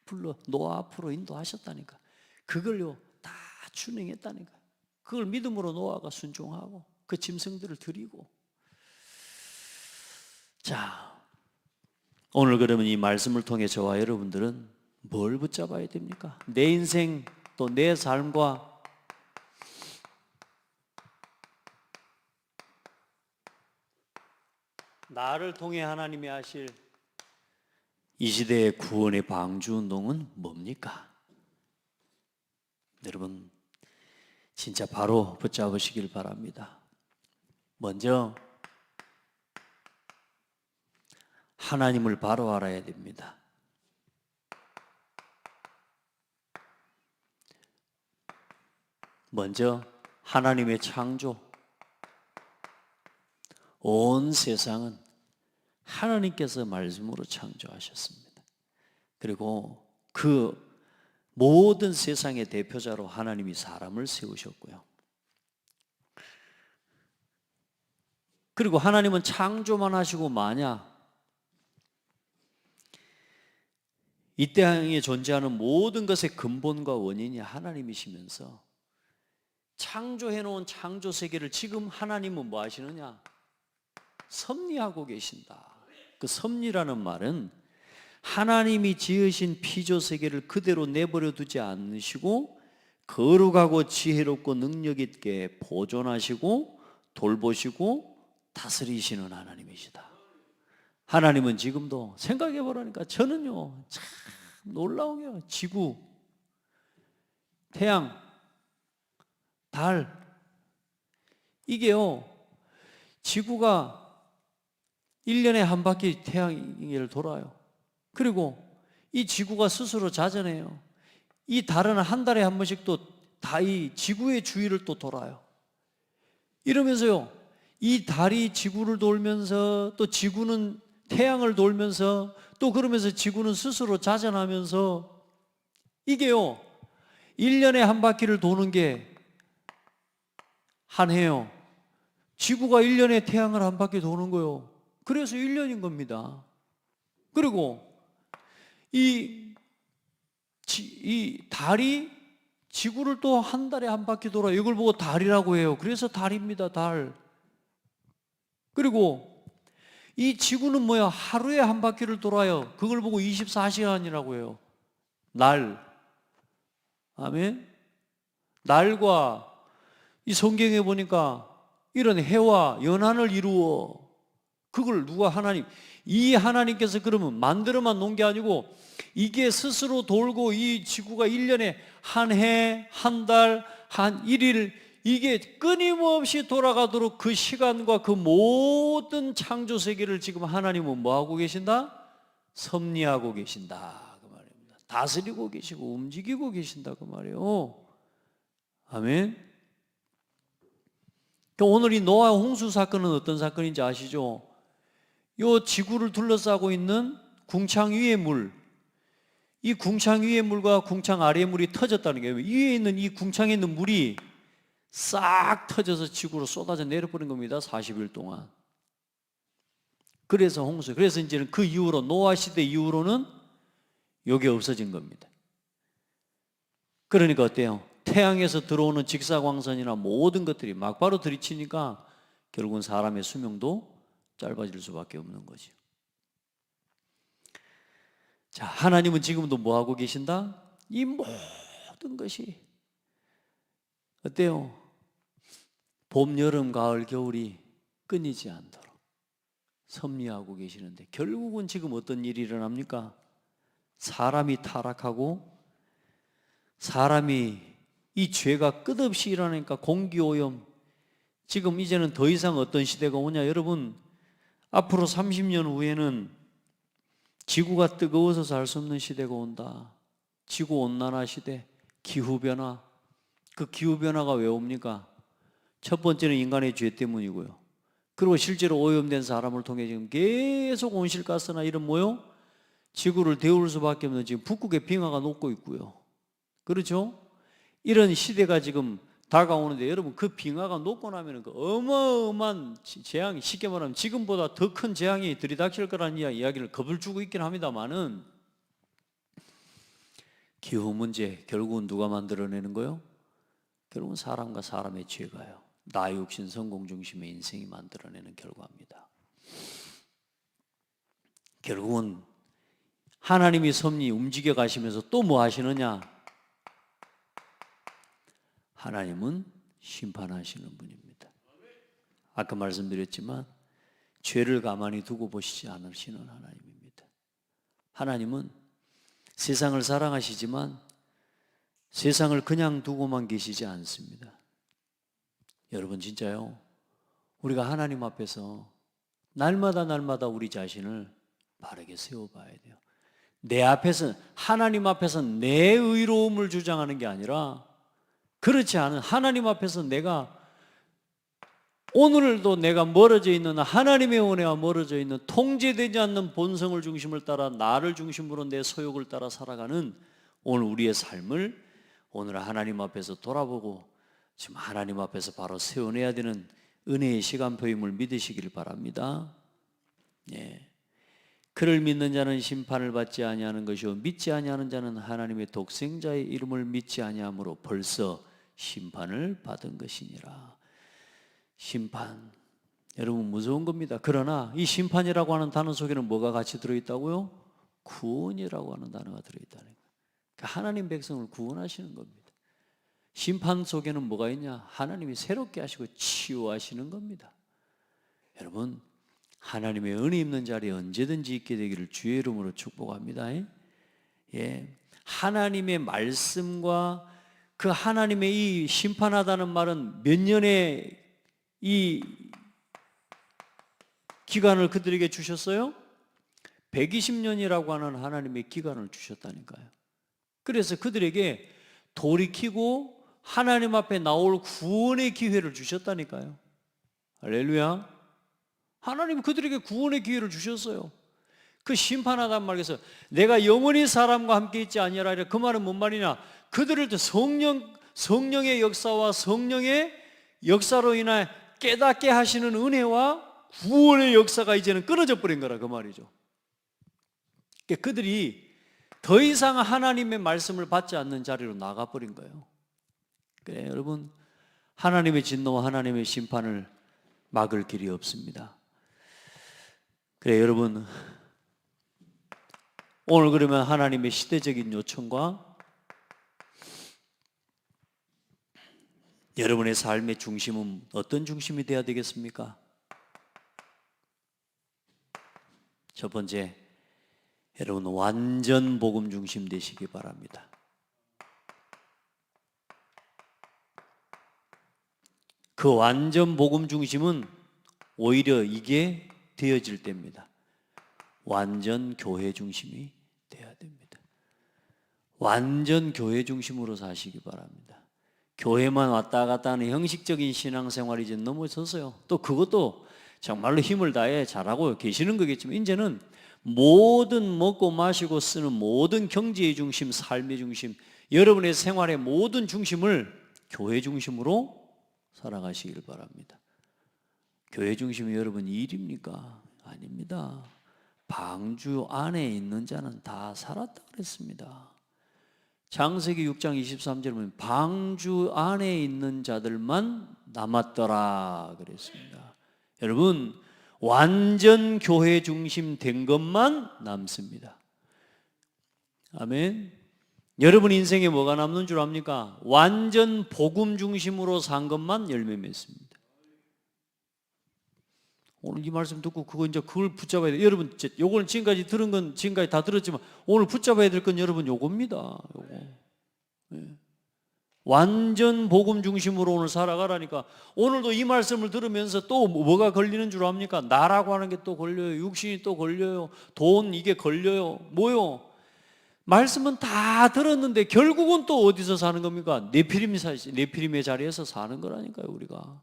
불러 노아 앞으로 인도하셨다니까. 그걸요 다 준행했다니까. 그걸 믿음으로 노아가 순종하고 그 짐승들을 드리고. 자, 오늘 그러면 이 말씀을 통해 저와 여러분들은 뭘 붙잡아야 됩니까? 내 인생 또 내 삶과 나를 통해 하나님이 하실 이 시대의 구원의 방주 운동은 뭡니까? 여러분, 진짜 바로 붙잡으시길 바랍니다. 먼저 하나님을 바로 알아야 됩니다. 먼저 하나님의 창조, 온 세상은 하나님께서 말씀으로 창조하셨습니다. 그리고 그 모든 세상의 대표자로 하나님이 사람을 세우셨고요. 그리고 하나님은 창조만 하시고 마냐, 이 땅에 존재하는 모든 것의 근본과 원인이 하나님이시면서 창조해 놓은 창조 세계를 지금 하나님은 뭐 하시느냐? 섭리하고 계신다. 그 섭리라는 말은 하나님이 지으신 피조 세계를 그대로 내버려 두지 않으시고 거룩하고 지혜롭고 능력 있게 보존하시고 돌보시고 다스리시는 하나님이시다. 하나님은 지금도 생각해 보라니까, 저는요 참 놀라운 게요, 지구 태양, 달, 이게요, 지구가 1년에 한 바퀴 태양을 돌아요. 그리고 이 지구가 스스로 자전해요. 이 달은 한 달에 한 번씩 또 다 이 지구의 주위를 또 돌아요. 이러면서요, 이 달이 지구를 돌면서 또 지구는 태양을 돌면서 또 그러면서 지구는 스스로 자전하면서 이게요, 1년에 한 바퀴를 도는 게 한 해요. 지구가 1년에 태양을 한 바퀴 도는 거요. 그래서 1년인 겁니다. 그리고 이 달이 지구를 또 한 달에 한 바퀴 돌아요. 이걸 보고 달이라고 해요. 그래서 달입니다, 달. 그리고 이 지구는 뭐야? 하루에 한 바퀴를 돌아요. 그걸 보고 24시간이라고 해요. 날. 아멘. 날과 이 성경에 보니까 이런 해와 연한을 이루어, 그걸 누가 하나님, 이 하나님께서 그러면 만들어만 놓은 게 아니고 이게 스스로 돌고 이 지구가 1년에 한 해, 한 달, 한 1일 이게 끊임없이 돌아가도록 그 시간과 그 모든 창조 세계를 지금 하나님은 뭐 하고 계신다? 섭리하고 계신다 그 말입니다. 다스리고 계시고 움직이고 계신다 그 말이에요. 아멘. 오늘 이 노아 홍수 사건은 어떤 사건인지 아시죠? 이 지구를 둘러싸고 있는 궁창 위의 물, 이 궁창 위의 물과 궁창 아래의 물이 터졌다는 거예요. 위에 있는 이 궁창에 있는 물이 싹 터져서 지구로 쏟아져 내려버린 겁니다. 40일 동안. 그래서 홍수. 그래서 이제는 그 이후로 노아 시대 이후로는 이게 없어진 겁니다. 그러니까 어때요? 태양에서 들어오는 직사광선이나 모든 것들이 막바로 들이치니까 결국은 사람의 수명도 짧아질 수밖에 없는 거죠. 자, 하나님은 지금도 뭐 하고 계신다? 이 모든 것이 어때요? 봄, 여름, 가을, 겨울이 끊이지 않도록 섭리하고 계시는데 결국은 지금 어떤 일이 일어납니까? 사람이 타락하고 사람이 이 죄가 끝없이 일어나니까 공기오염, 지금 이제는 더 이상 어떤 시대가 오냐? 여러분, 앞으로 30년 후에는 지구가 뜨거워서 살 수 없는 시대가 온다. 지구온난화 시대, 기후변화. 그 기후변화가 왜 옵니까? 첫 번째는 인간의 죄 때문이고요. 그리고 실제로 오염된 사람을 통해 지금 계속 온실가스나 이런 뭐요? 지구를 데울 수밖에 없는 지금 북극의 빙하가 녹고 있고요. 그렇죠? 이런 시대가 지금 다가오는데 여러분, 그 빙하가 녹고 나면 그 어마어마한 재앙이, 쉽게 말하면 지금보다 더 큰 재앙이 들이닥칠 거라는 이야기를 겁을 주고 있긴 합니다만은, 기후 문제 결국은 누가 만들어내는 거요? 결국은 사람과 사람의 죄가요. 나 육신 성공 중심의 인생이 만들어내는 결과입니다. 결국은 하나님이 섭리 움직여 가시면서 또 뭐 하시느냐? 하나님은 심판하시는 분입니다. 아까 말씀드렸지만 죄를 가만히 두고 보시지 않으시는 하나님입니다. 하나님은 세상을 사랑하시지만 세상을 그냥 두고만 계시지 않습니다. 여러분, 진짜요, 우리가 하나님 앞에서 날마다 우리 자신을 바르게 세워봐야 돼요. 내 앞에서, 하나님 앞에서 내 의로움을 주장하는 게 아니라, 그렇지 않은 하나님 앞에서 내가 오늘도 내가 멀어져 있는, 하나님의 은혜와 멀어져 있는, 통제되지 않는 본성을 중심을 따라 나를 중심으로 내 소욕을 따라 살아가는 오늘 우리의 삶을 오늘 하나님 앞에서 돌아보고 지금 하나님 앞에서 바로 세워내야 되는 은혜의 시간표임을 믿으시길 바랍니다. 예. 그를 믿는 자는 심판을 받지 아니하는 것이요 믿지 아니하는 자는 하나님의 독생자의 이름을 믿지 아니함으로 벌써 심판을 받은 것이니라. 심판, 여러분 무서운 겁니다. 그러나 이 심판이라고 하는 단어 속에는 뭐가 같이 들어있다고요? 구원이라고 하는 단어가 들어있다는 거예요. 그러니까 하나님 백성을 구원하시는 겁니다. 심판 속에는 뭐가 있냐? 하나님이 새롭게 하시고 치유하시는 겁니다. 여러분, 하나님의 은혜 있는 자리에 언제든지 있게 되기를 주의 이름으로 축복합니다. 예. 하나님의 말씀과 그 하나님의 이 심판하다는 말은 몇 년의 이 기간을 그들에게 주셨어요? 120년이라고 하는 하나님의 기간을 주셨다니까요. 그래서 그들에게 돌이키고 하나님 앞에 나올 구원의 기회를 주셨다니까요. 할렐루야. 하나님은 그들에게 구원의 기회를 주셨어요. 그 심판하단 말에서 내가 영원히 사람과 함께 있지 아니하라. 그 말은 뭔 말이냐? 그들을 성령의 역사와 성령의 역사로 인해 깨닫게 하시는 은혜와 구원의 역사가 이제는 끊어져 버린 거라 그 말이죠. 그러니까 그들이 더 이상 하나님의 말씀을 받지 않는 자리로 나가버린 거예요. 그래, 여러분, 하나님의 진노와 하나님의 심판을 막을 길이 없습니다. 그래, 여러분, 오늘 그러면 하나님의 시대적인 요청과 여러분의 삶의 중심은 어떤 중심이 되어야 되겠습니까? 첫 번째, 여러분 완전 복음 중심 되시기 바랍니다. 그 완전 복음 중심은 오히려 이게 되어질 때입니다. 완전 교회 중심이 되어야 됩니다. 완전 교회 중심으로 사시기 바랍니다. 교회만 왔다 갔다 하는 형식적인 신앙생활이 이제 넘어섰어요. 또 그것도 정말로 힘을 다해 잘하고 계시는 거겠지만 이제는 모든 먹고 마시고 쓰는 모든 경제의 중심, 삶의 중심, 여러분의 생활의 모든 중심을 교회 중심으로 살아가시길 바랍니다. 교회 중심이 여러분 일입니까? 아닙니다. 방주 안에 있는 자는 다 살았다 그랬습니다. 창세기 6장 23절에 보면 방주 안에 있는 자들만 남았더라 그랬습니다. 여러분, 완전 교회 중심 된 것만 남습니다. 아멘. 여러분 인생에 뭐가 남는 줄 압니까? 완전 복음 중심으로 산 것만 열매 맺습니다. 오늘 이 말씀 듣고 그걸 붙잡아야 돼요. 여러분, 요걸 지금까지 들은 건 지금까지 다 들었지만 오늘 붙잡아야 될 건 여러분 요겁니다. 요거. 네. 완전 복음 중심으로 오늘 살아가라니까. 오늘도 이 말씀을 들으면서 또 뭐가 걸리는 줄 압니까? 나라고 하는 게 또 걸려요. 육신이 또 걸려요. 돈 이게 걸려요. 뭐요? 말씀은 다 들었는데 결국은 또 어디서 사는 겁니까? 네피림의 자리에서 사는 거라니까요. 우리가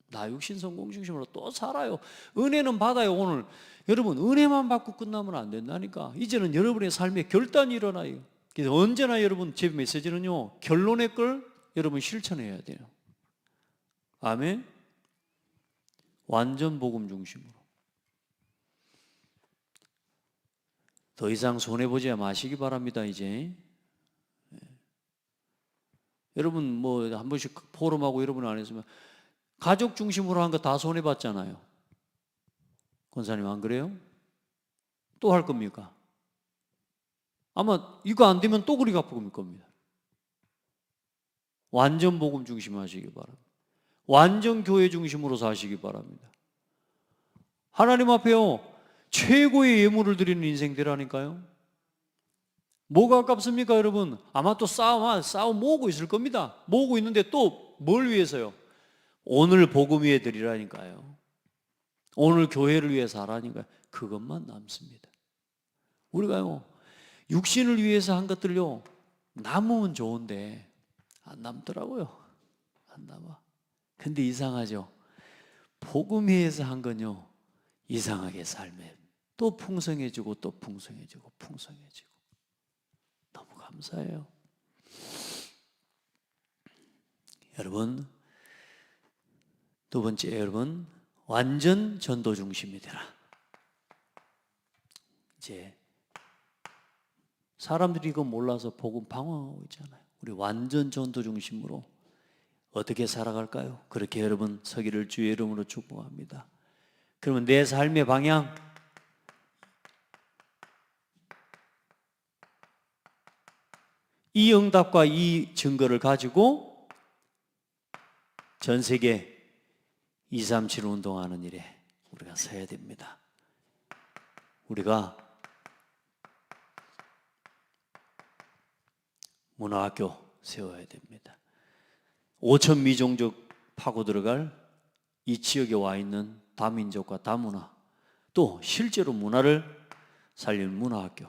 나 육신 성공 중심으로 또 살아요. 은혜는 받아요. 오늘 여러분 은혜만 받고 끝나면 안 된다니까. 이제는 여러분의 삶에 결단이 일어나요. 그래서 언제나 여러분 제 메시지는요, 결론의 걸 여러분 실천해야 돼요. 아멘. 완전 복음 중심으로. 더 이상 손해보지 마시기 바랍니다. 이제 여러분 뭐 한 번씩 포럼하고 여러분 안 했으면 가족 중심으로 한 거 다 손해봤잖아요. 권사님 안 그래요? 또 할 겁니까? 아마 이거 안 되면 또 그리 갚을 겁니다. 완전 복음 중심 하시기 바랍니다. 완전 교회 중심으로 사시기 바랍니다. 하나님 앞에요, 최고의 예물을 드리는 인생 되라니까요. 뭐가 아깝습니까, 여러분? 아마 또 싸움 모으고 있을 겁니다. 모으고 있는데 또 뭘 위해서요? 오늘 복음 위에 드리라니까요. 오늘 교회를 위해서 하라니까요. 그것만 남습니다. 우리가요, 육신을 위해서 한 것들요, 남으면 좋은데 안 남더라고요. 안 남아. 근데 이상하죠. 복음 위해서 한 건요, 이상하게 삶에 또 풍성해지고 또 풍성해지고 풍성해지고 너무 감사해요. 여러분, 두 번째, 여러분 완전 전도 중심이 되라. 이제 사람들이 이거 몰라서 복음 방황하고 있잖아요. 우리 완전 전도 중심으로 어떻게 살아갈까요? 그렇게 여러분 서기를 주의 이름으로 축복합니다. 그러면 내 삶의 방향, 이 응답과 이 증거를 가지고 전 세계 237 운동하는 일에 우리가 서야 됩니다. 우리가 문화학교 세워야 됩니다. 5천 미종족 파고 들어갈 이 지역에 와 있는 다민족과 다문화, 또 실제로 문화를 살리는 문화학교,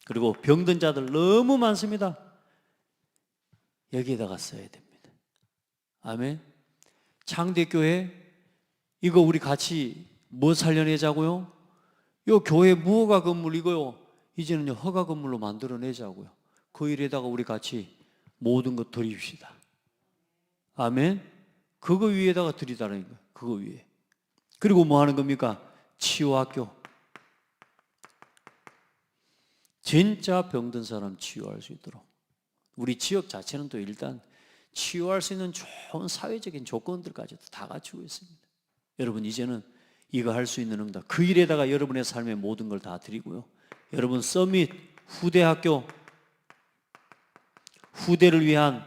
그리고 병든 자들 너무 많습니다. 여기에다가 써야 됩니다. 아멘. 창대교회 이거 우리 같이 뭐 살려내자고요? 요 교회 무허가 건물 이거요, 이제는 허가 건물로 만들어내자고요. 그 일에다가 우리 같이 모든 것 드립시다. 아멘. 그거 위에다가 드리다는 거예요. 그거 위에. 그리고 뭐 하는 겁니까? 치유학교. 진짜 병든 사람 치유할 수 있도록. 우리 지역 자체는 또 일단 치유할 수 있는 좋은 사회적인 조건들까지도 다 갖추고 있습니다. 여러분 이제는 이거 할 수 있는 응답, 그 일에다가 여러분의 삶의 모든 걸 다 드리고요. 여러분 서밋 후대학교, 후대를 위한,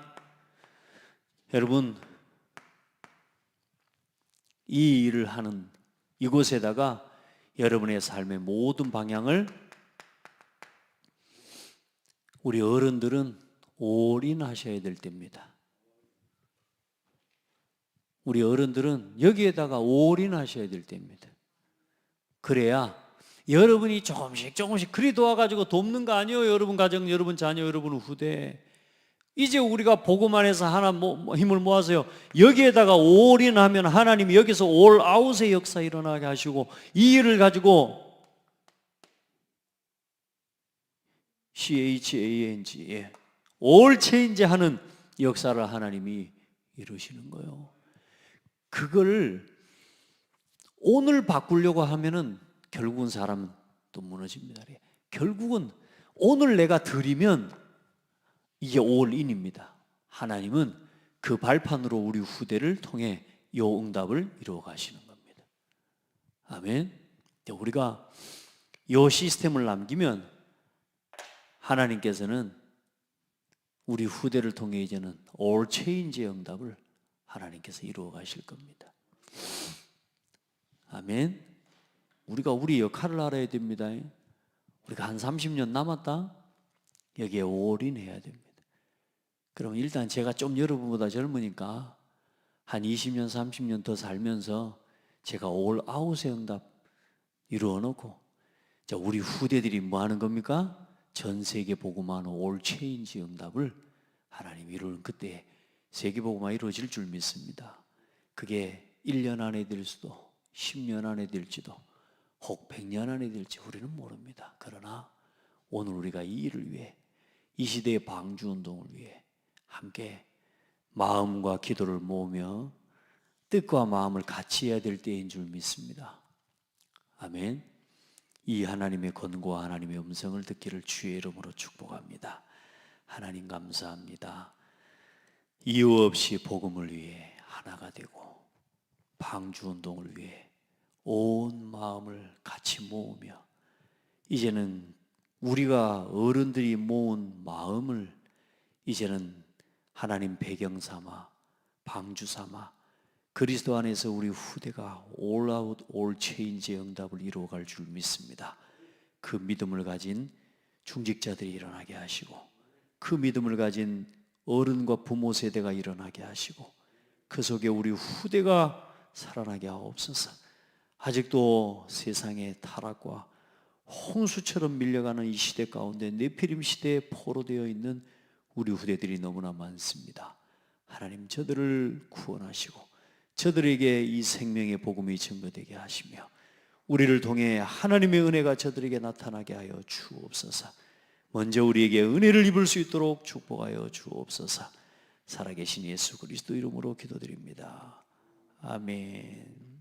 여러분 이 일을 하는 이곳에다가 여러분의 삶의 모든 방향을, 우리 어른들은 올인하셔야 될 때입니다. 우리 어른들은 여기에다가 올인하셔야 될 때입니다. 그래야 여러분이 조금씩 그리 도와가지고 돕는 거 아니에요. 여러분 가정, 여러분 자녀, 여러분 후대. 이제 우리가 보고만 해서 하나 힘을 모아서요, 여기에다가 올인하면 하나님이 여기서 올아웃의 역사 일어나게 하시고, 이 일을 가지고 CHANG, 올 체인지 하는 역사를 하나님이 이루시는 거예요. 그걸 오늘 바꾸려고 하면은 결국은 사람은 또 무너집니다. 결국은 오늘 내가 드리면 이게 올인입니다. 하나님은 그 발판으로 우리 후대를 통해 이 응답을 이루어 가시는 겁니다. 아멘. 우리가 이 시스템을 남기면 하나님께서는 우리 후대를 통해 이제는 올 체인지의 응답을 하나님께서 이루어 가실 겁니다. 아멘. 우리가 우리 역할을 알아야 됩니다. 우리가 한 30년 남았다? 여기에 올인해야 됩니다. 그럼 일단 제가 좀 여러분보다 젊으니까 한 20년, 30년 더 살면서 제가 올 아웃의 응답 이루어 놓고, 자, 우리 후대들이 뭐 하는 겁니까? 전 세계 복음화는 올 체인지 응답을 하나님 이루는 그때 세계 복음화 이루어질 줄 믿습니다. 그게 1년 안에 될 수도 10년 안에 될지도 혹 100년 안에 될지 우리는 모릅니다. 그러나 오늘 우리가 이 일을 위해, 이 시대의 방주운동을 위해 함께 마음과 기도를 모으며 뜻과 마음을 같이 해야 될 때인 줄 믿습니다. 아멘. 이 하나님의 권고와 하나님의 음성을 듣기를 주의 이름으로 축복합니다. 하나님 감사합니다. 이유 없이 복음을 위해 하나가 되고 방주운동을 위해 온 마음을 같이 모으며, 이제는 우리가 어른들이 모은 마음을 이제는 하나님 배경 삼아 방주 삼아 그리스도 안에서 우리 후대가 올아웃 올 체인지의 응답을 이루어갈 줄 믿습니다. 그 믿음을 가진 중직자들이 일어나게 하시고, 그 믿음을 가진 어른과 부모 세대가 일어나게 하시고, 그 속에 우리 후대가 살아나게 하옵소서. 아직도 세상의 타락과 홍수처럼 밀려가는 이 시대 가운데 네피림 시대에 포로되어 있는 우리 후대들이 너무나 많습니다. 하나님 저들을 구원하시고 저들에게 이 생명의 복음이 증거되게 하시며, 우리를 통해 하나님의 은혜가 저들에게 나타나게 하여 주옵소서. 먼저 우리에게 은혜를 입을 수 있도록 축복하여 주옵소서. 살아계신 예수 그리스도 이름으로 기도드립니다. 아멘.